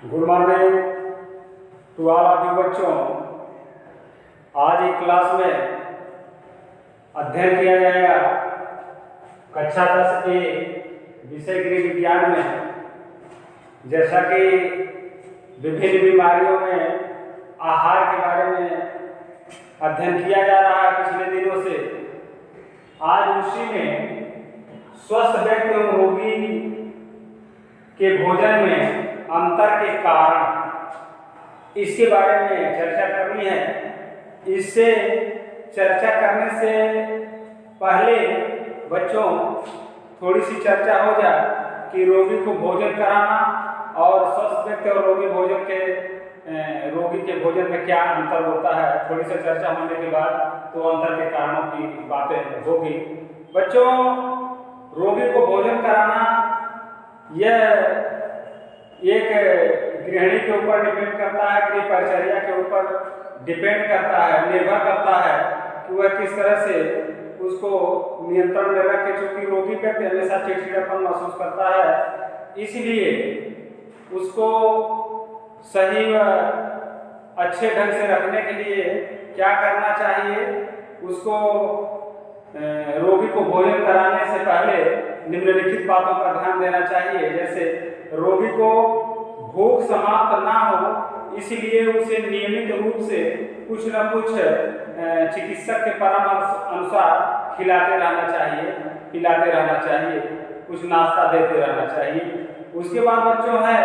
Good morning to all of you बच्चों। आज एक क्लास में अध्ययन किया जाएगा कक्षा 10 ए विषय गृह विज्ञान में। जैसा कि विभिन्न बीमारियों में आहार के बारे में अध्ययन किया जा रहा है पिछले दिनों से, आज उसी में स्वस्थ व्यक्ति एवं रोगी के भोजन में अंतर के कारण इसके बारे में चर्चा करनी है। इससे चर्चा करने से पहले बच्चों थोड़ी सी चर्चा हो जाए कि रोगी को भोजन कराना और स्वस्थ व्यक्ति और रोगी के भोजन में क्या अंतर होता है। थोड़ी सी चर्चा होने के बाद तो अंतर के कारणों की बातें होगी। बच्चों, रोगी को भोजन कराना यह एक गृहिणी के ऊपर डिपेंड करता है, गृह परिचर्या के ऊपर डिपेंड करता है, निर्भर करता है कि वह किस तरह से उसको नियंत्रण में रख के, चूंकि रोगी व्यक्ति हमेशा चिड़चिड़ापन महसूस करता है, इसलिए उसको सही व अच्छे ढंग से रखने के लिए क्या करना चाहिए। उसको रोगी को भोजन कराने से पहले निम्नलिखित बातों का ध्यान देना चाहिए। जैसे रोगी को भूख समाप्त ना हो, इसलिए उसे नियमित रूप से कुछ न कुछ चिकित्सक के परामर्श अनुसार खिलाते रहना चाहिए, कुछ नाश्ता देते रहना चाहिए। उसके बाद बच्चों है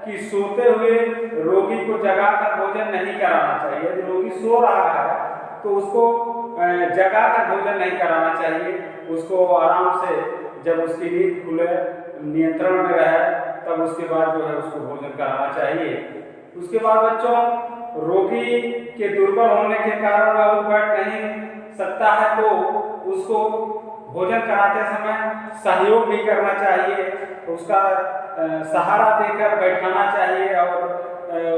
कि सोते हुए रोगी को जगाकर भोजन नहीं कराना चाहिए। यदि रोगी सो रहा है तो उसको जगाकर भोजन नहीं कराना चाहिए। उसको आराम से, जब उसकी नींद खुले, नियंत्रण में रहे, तब उसके बाद जो है उसको भोजन कराना चाहिए। उसके बाद बच्चों, रोगी के दुर्बल होने के कारण वह उठ बैठ नहीं सकता है तो उसको भोजन कराते समय सहयोग भी करना चाहिए। उसका सहारा देकर बैठाना चाहिए और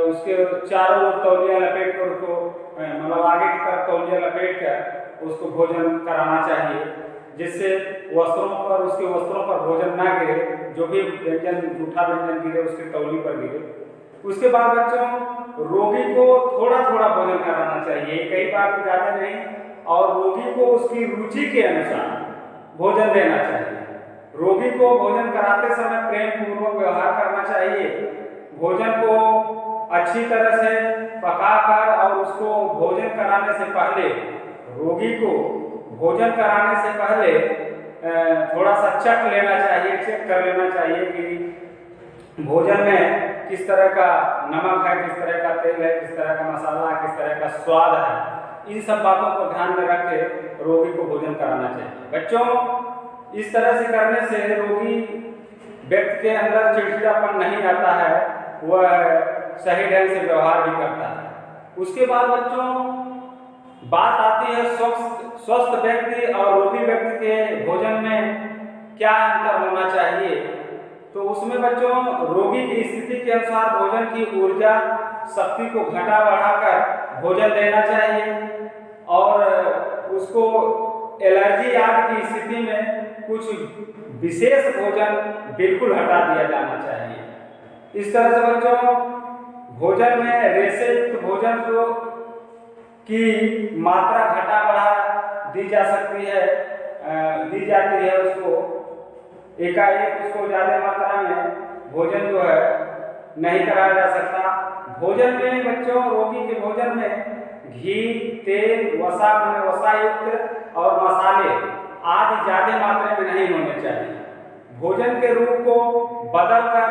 उसके चारों ओर तौलिया लपेट कर उसको, मतलब आगे की तरफ तौलिया लपेट कर उसको भोजन कराना चाहिए, जिससे उसके वस्त्रों पर भोजन ना गिरे, जो भी व्यंजन, जूठा व्यंजन गिरे उसके तौली पर गिरे। उसके बाद बच्चों, रोगी को थोड़ा थोड़ा भोजन कराना चाहिए, कई बार ज़्यादा नहीं, और रोगी को उसकी रुचि के अनुसार भोजन देना चाहिए। रोगी को भोजन कराते समय प्रेम पूर्वक व्यवहार करना चाहिए। भोजन को अच्छी तरह से पकाकर और उसको भोजन कराने से पहले, रोगी को भोजन कराने से पहले थोड़ा सा चेक कर लेना चाहिए कि भोजन में किस तरह का नमक है, किस तरह का तेल है, किस तरह का मसाला है, किस तरह का स्वाद है। इन सब बातों को ध्यान में रख के रोगी को भोजन कराना चाहिए। बच्चों, इस तरह से करने से रोगी व्यक्ति के अंदर चिड़चिड़ापन नहीं आता है, वह सही ढंग से व्यवहार भी करता है। उसके बाद बच्चों, बात आती है स्वस्थ व्यक्ति और रोगी व्यक्ति के भोजन में क्या अंतर होना चाहिए। तो उसमें बच्चों, रोगी की स्थिति के अनुसार भोजन की ऊर्जा शक्ति को घटा बढ़ाकर भोजन देना चाहिए और उसको एलर्जी आदि की स्थिति में कुछ विशेष भोजन बिल्कुल हटा दिया जाना चाहिए। इस तरह से बच्चों, भोजन में रेशेयुक्त भोजन को की मात्रा घटा बढ़ा दी जाती है। उसको एकाएक उसको ज़्यादा मात्रा में भोजन जो है नहीं कराया जा सकता। भोजन में बच्चों, रोगी के भोजन में घी, तेल, वसायुक्त और मसाले आदि ज़्यादा मात्रा में नहीं होने चाहिए। भोजन के रूप को बदलकर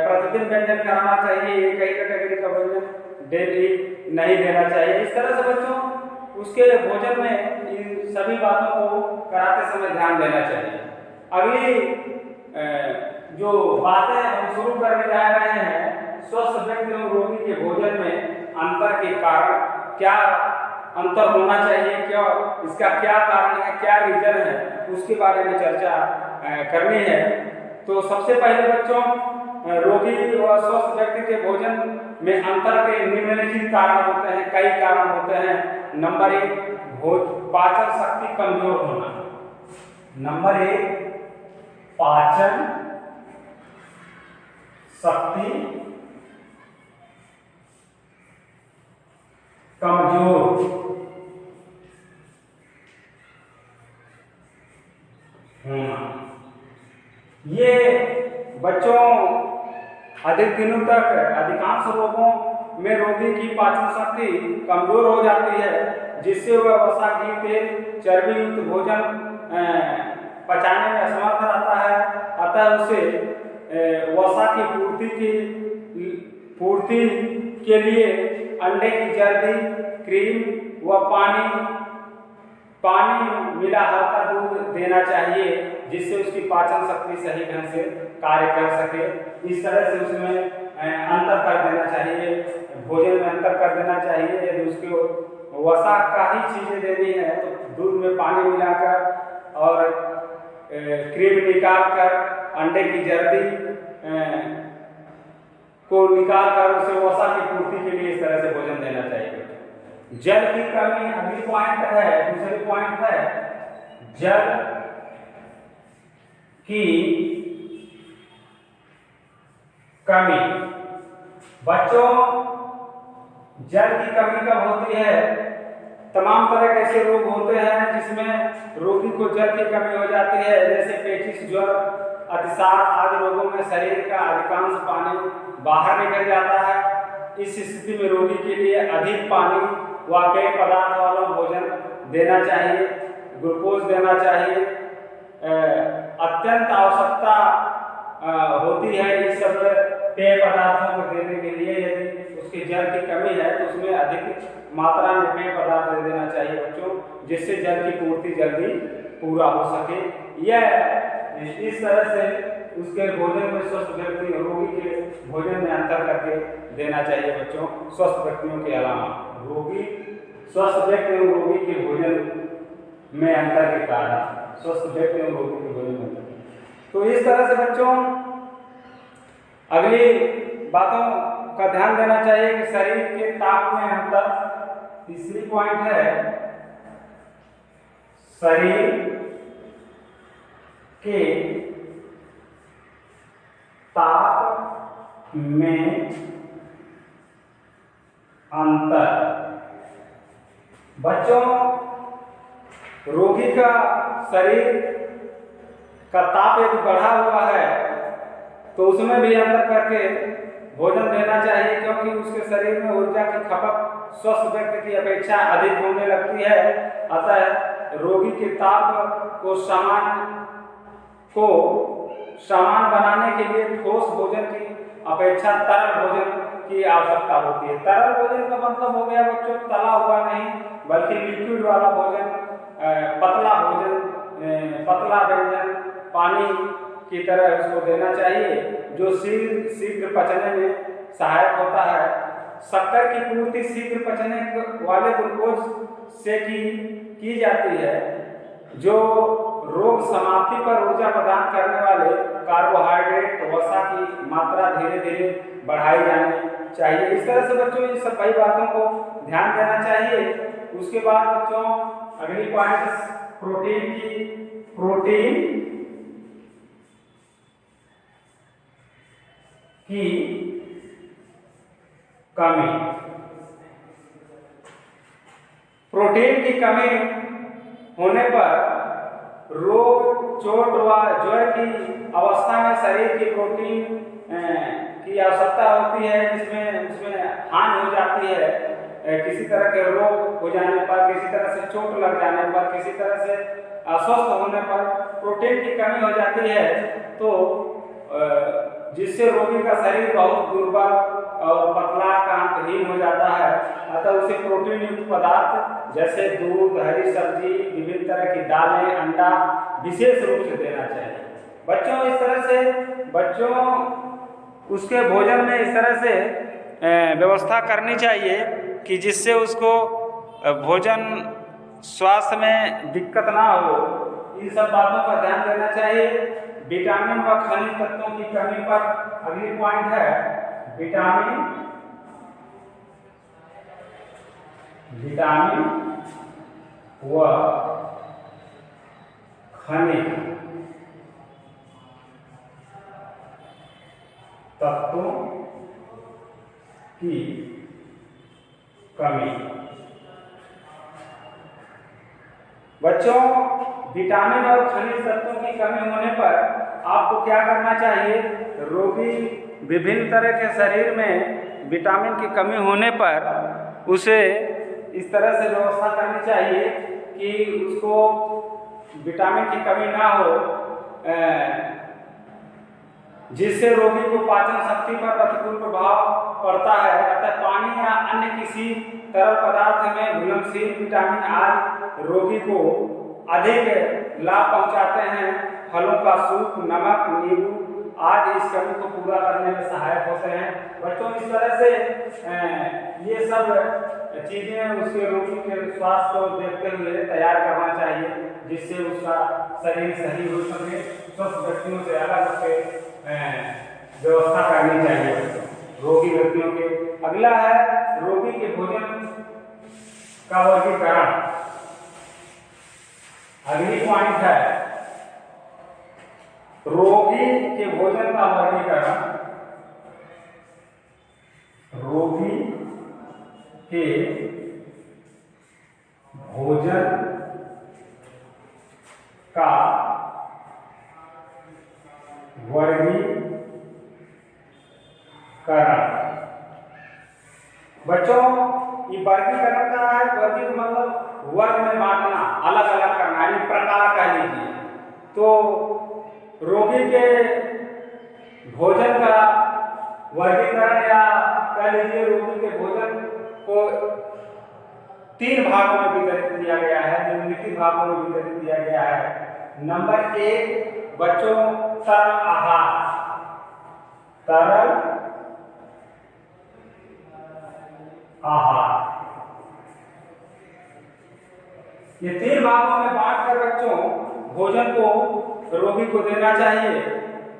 प्रतिदिन व्यंजन कराना चाहिए। एक ही कैटेगरी का व्यंजन डेली नहीं देना चाहिए। इस तरह से बच्चों, उसके भोजन में इन सभी बातों को कराते समय ध्यान देना चाहिए। अगली जो बातें हम शुरू करने जा रहे हैं, स्वस्थ व्यक्ति और रोगी के भोजन में अंतर के कारण क्या अंतर होना चाहिए, क्या इसका क्या कारण है, क्या रीजन है, उसके बारे में चर्चा करनी है। तो सबसे पहले बच्चों, रोगी और स्वस्थ व्यक्ति के भोजन में अंतर के निम्नलिखित कारण होते हैं, कई कारण होते हैं। नंबर 1, पाचन शक्ति कमजोर होना। नंबर 1, पाचन शक्ति ये बच्चों अधिक दिनों तक अधिकांश रोगों में रोगी की पाचन शक्ति कमजोर हो जाती है, जिससे वह वसा, घी, तेल, चर्बी युक्त भोजन पचाने में असमर्थ रहता है। अतः उसे वसा की पूर्ति के लिए अंडे की जर्दी, क्रीम व पानी मिला हल्का दूध देना चाहिए, जिससे उसकी पाचन शक्ति सही ढंग से कार्य कर सके। इस तरह से उसमें अंतर कर देना चाहिए, भोजन में अंतर कर देना चाहिए। यदि उसको वसा का ही चीज़ें देनी है तो दूध में पानी मिलाकर और क्रीम निकाल कर, अंडे की जर्दी को निकाल कर उसे वसा की पूर्ति के लिए इस तरह से भोजन देना चाहिए। जल की कमी अगली पॉइंट है, दूसरी पॉइंट है जल की कमी। बच्चों, जल की कमी कब होती है? तमाम तरह के ऐसे रोग होते हैं जिसमें रोगी को जल की कमी हो जाती है, जैसे पेचिश, ज्वर, अतिसार आदि रोगों में शरीर का अधिकांश पानी बाहर निकल जाता है। इस स्थिति में रोगी के लिए अधिक पानी व पेय पदार्थ वाला भोजन देना चाहिए, ग्लूकोज देना चाहिए। अत्यंत आवश्यकता होती है इस सब पेय पदार्थों को देने के लिए। यदि उसकी जल की कमी है तो उसमें अधिक मात्रा में पेय पदार्थ दे देना चाहिए बच्चों, जिससे जल की पूर्ति जल्दी पूरा हो सके। यह इस तरह से उसके भोजन में स्वस्थ व्यक्ति रोगी के भोजन में अंतर करके देना चाहिए बच्चों, स्वस्थ व्यक्तियों के अलावा। रोगी स्वस्थ व्यक्ति एवं रोगी के भोजन में अंतर के कारण स्वस्थ व्यक्ति एवं रोगी के भोजन में अंतर। तो इस तरह से बच्चों अगली बातों का ध्यान देना चाहिए कि शरीर के ताप में अंतर। तीसरी पॉइंट है शरीर के ताप में अंतर। बच्चों, रोगी का शरीर का ताप यदि बढ़ा हुआ है तो उसमें भी अंतर करके भोजन देना चाहिए, क्योंकि उसके शरीर में ऊर्जा की खपत स्वस्थ व्यक्ति की अपेक्षा अधिक होने लगती है। अतः रोगी के ताप को समान बनाने के लिए ठोस भोजन की अपेक्षा तरल भोजन की आवश्यकता होती है। तरल भोजन का मतलब हो गया बच्चों तला हुआ नहीं, बल्कि लिक्विड वाला भोजन, पतला भोजन, पतला व्यंजन पानी की तरह उसको देना चाहिए, जो शीघ्र पचने में सहायक होता है। शक्कर की पूर्ति शीघ्र पचने वाले ग्लूकोज से की जाती है, जो रोग समाप्ति पर ऊर्जा प्रदान करने वाले कार्बोहाइड्रेट वसा की मात्रा धीरे धीरे बढ़ाई जानी चाहिए। इस तरह से बच्चों इन सभी बातों को ध्यान देना चाहिए। उसके बाद बच्चों अगली पॉइंट प्रोटीन की कमी। प्रोटीन की कमी होने पर रोग, चोट व ज्वर की अवस्था में शरीर की प्रोटीन की आवश्यकता होती है, जिसमें उसमें हानि हो जाती है। किसी तरह के रोग हो जाने पर, किसी तरह से चोट लग जाने पर, किसी तरह से अस्वस्थ होने पर प्रोटीन की कमी हो जाती है, तो जिससे रोगी का शरीर बहुत दुर्बल और पतला, कांतहीन हो जाता है। अतः उसे प्रोटीन युक्त पदार्थ जैसे दूध, हरी सब्जी, विभिन्न तरह की दालें, अंडा विशेष रूप से देना चाहिए बच्चों। इस तरह से बच्चों उसके भोजन में इस तरह से व्यवस्था करनी चाहिए कि जिससे उसको भोजन स्वास्थ्य में दिक्कत ना हो। इन सब बातों का ध्यान देना चाहिए। विटामिन व खनिज तत्वों की कमी पर अगली पॉइंट है विटामिन व खनिज तत्वों की कमी। बच्चों, विटामिन और खनिज तत्वों की कमी होने पर आपको क्या करना चाहिए, रोगी विभिन्न तरह के शरीर में विटामिन की कमी होने पर उसे इस तरह से व्यवस्था करनी चाहिए कि उसको विटामिन की कमी ना हो, जिससे रोगी को पाचन शक्ति पर प्रतिकूल प्रभाव पड़ता है। अतः पानी या अन्य किसी तरल पदार्थ में घुलनशील विटामिन आदि रोगी को अधिक लाभ पहुंचाते हैं। फलों का सूप, नमक, नींबू आदि इस कमी को पूरा करने में सहायक होते हैं। बच्चों इस तरह से ये सब चीज़ें उसके रोगी के स्वास्थ्य को देखते हुए तैयार करना चाहिए, जिससे उसका शरीर सही हो सके। स्वस्थ व्यक्तियों से अलग उसके व्यवस्था करनी चाहिए रोगी व्यक्तियों के। अगला है रोगी के भोजन का वर्गीकरण। अगली पॉइंट है रोगी के भोजन का वर्गीकरण। रोगी के भोजन का वर्गीकरण। बच्चों ये वर्गीकरण का है, वर्गी मतलब वर्ग में बांटना, अलग अलग करना, यानी प्रकार कह लीजिए। तो रोगी के भोजन का वर्गीकरण या कह लीजिए रोगी के भोजन को 3 भागों में वितरित किया गया है, निम्नलिखित भागों में वितरित किया गया है। नंबर 1 बच्चों तरल आहार। तरल आहार ये 3 भागों में बांटकर बच्चों भोजन को रोगी को देना चाहिए।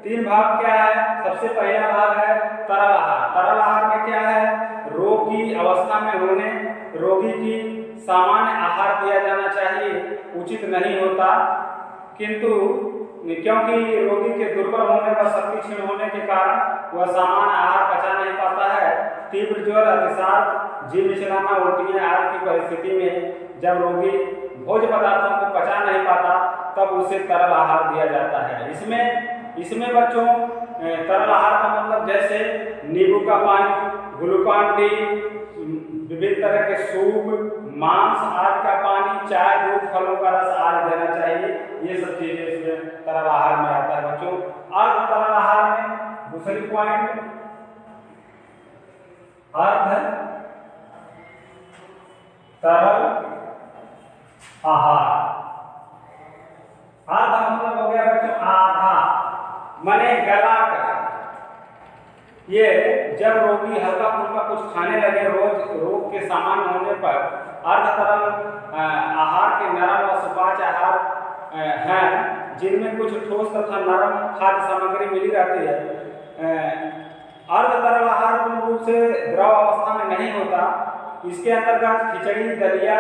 3 भाग क्या है? सबसे पहला भाग है तरल आहार। तरल आहार में क्या है? रोग की अवस्था में होने रोगी की सामान्य आहार दिया जाना चाहिए। उचित नहीं होता, किंतु क्योंकि रोगी के दुर्बल होने व शक्ति क्षीण होने के कारण वह सामान्य आहार पचा नहीं पाता है। तीव्र ज्वर, अतिसार, जीभ मिचलाना, उल्टियां आदि की परिस्थिति में जब रोगी भोज्य पदार्थों को पचा नहीं पाता तब उसे तरल आहार दिया जाता है। इसमें बच्चों तरल आहार का मतलब जैसे नींबू का पानी, ग्लूकॉन डी, विभिन्न तरह के सूप, मांस आदि का पानी, चाय, दूध, फलों का रस आदि देना चाहिए। ये सब चीजें इसमें तरल आहार में आता है बच्चों। अर्ध तरल आहार में दूसरी पॉइंट अर्ध तरल आहार। आधा मतलब हो गया बच्चों आधा, माने गला कर। ये जब रोगी हल्का फुल्का कुछ खाने लगे रोग के सामान्य होने पर अर्ध तरल आहार के नरम व सुपाच्य आहार हैं, जिनमें कुछ ठोस तथा नरम खाद्य सामग्री मिली रहती है। अर्ध तरल आहार पूर्ण रूप से द्रव अवस्था में नहीं होता। इसके अंतर्गत खिचड़ी, दलिया,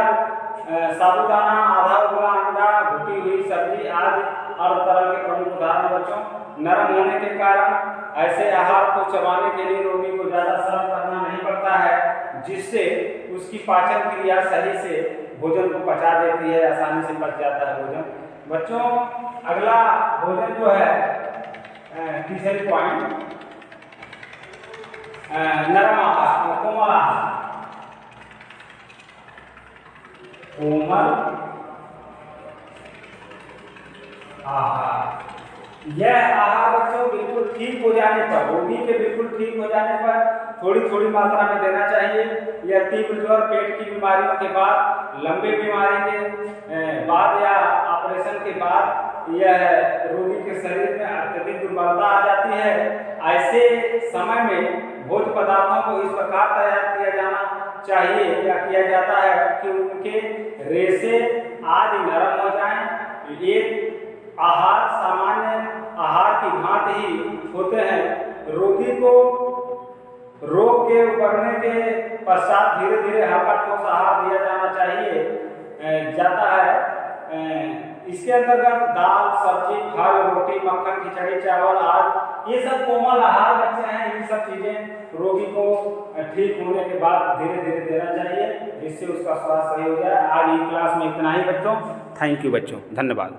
साबूदाना, आधा उबला अंडा, घुटी हुई सब्जी आदि अर्ध तरल के प्रमुख उदाहरण बच्चों। नरम होने के कारण ऐसे आहार को चबाने के लिए रोगी को ज्यादा श्रम करना नहीं पड़ता है, जिससे उसकी पाचन क्रिया सही से भोजन को पचा देती है, आसानी से पच जाता है भोजन। बच्चों अगला भोजन जो है तीसरी पॉइंट नरम आहार, कोमल आहार। कोमल आहार यह आहार बच्चों बिल्कुल ठीक हो जाने पर, रोगी के बिल्कुल ठीक हो जाने पर थोड़ी थोड़ी मात्रा में देना चाहिए। यह तीव्र ज्वर, पेट की बीमारियों के बाद, लंबी बीमारी के बाद या ऑपरेशन के बाद यह रोगी के शरीर में अत्यधिक दुर्बलता आ जाती है। ऐसे समय में भोज्य पदार्थों को इस प्रकार तैयार किया जाना चाहिए या किया जाता है कि उनके रेशे आदि नरम हो जाएं। एक आहार सामान्य आहार की भांति ही होते हैं। रोगी को रोग के उबरने के पश्चात धीरे धीरे हल्का ठोस आहार दिया जाता है। इसके अंतर्गत दाल, सब्जी, फल, रोटी, मक्खन, खिचड़ी, चावल आदि ये सब कोमल आहार बच्चे हैं। इन सब चीजें रोगी को ठीक होने के बाद धीरे धीरे देना चाहिए, जिससे उसका स्वास्थ्य सही हो जाए। आज की क्लास में इतना ही बच्चों। थैंक यू बच्चों, धन्यवाद।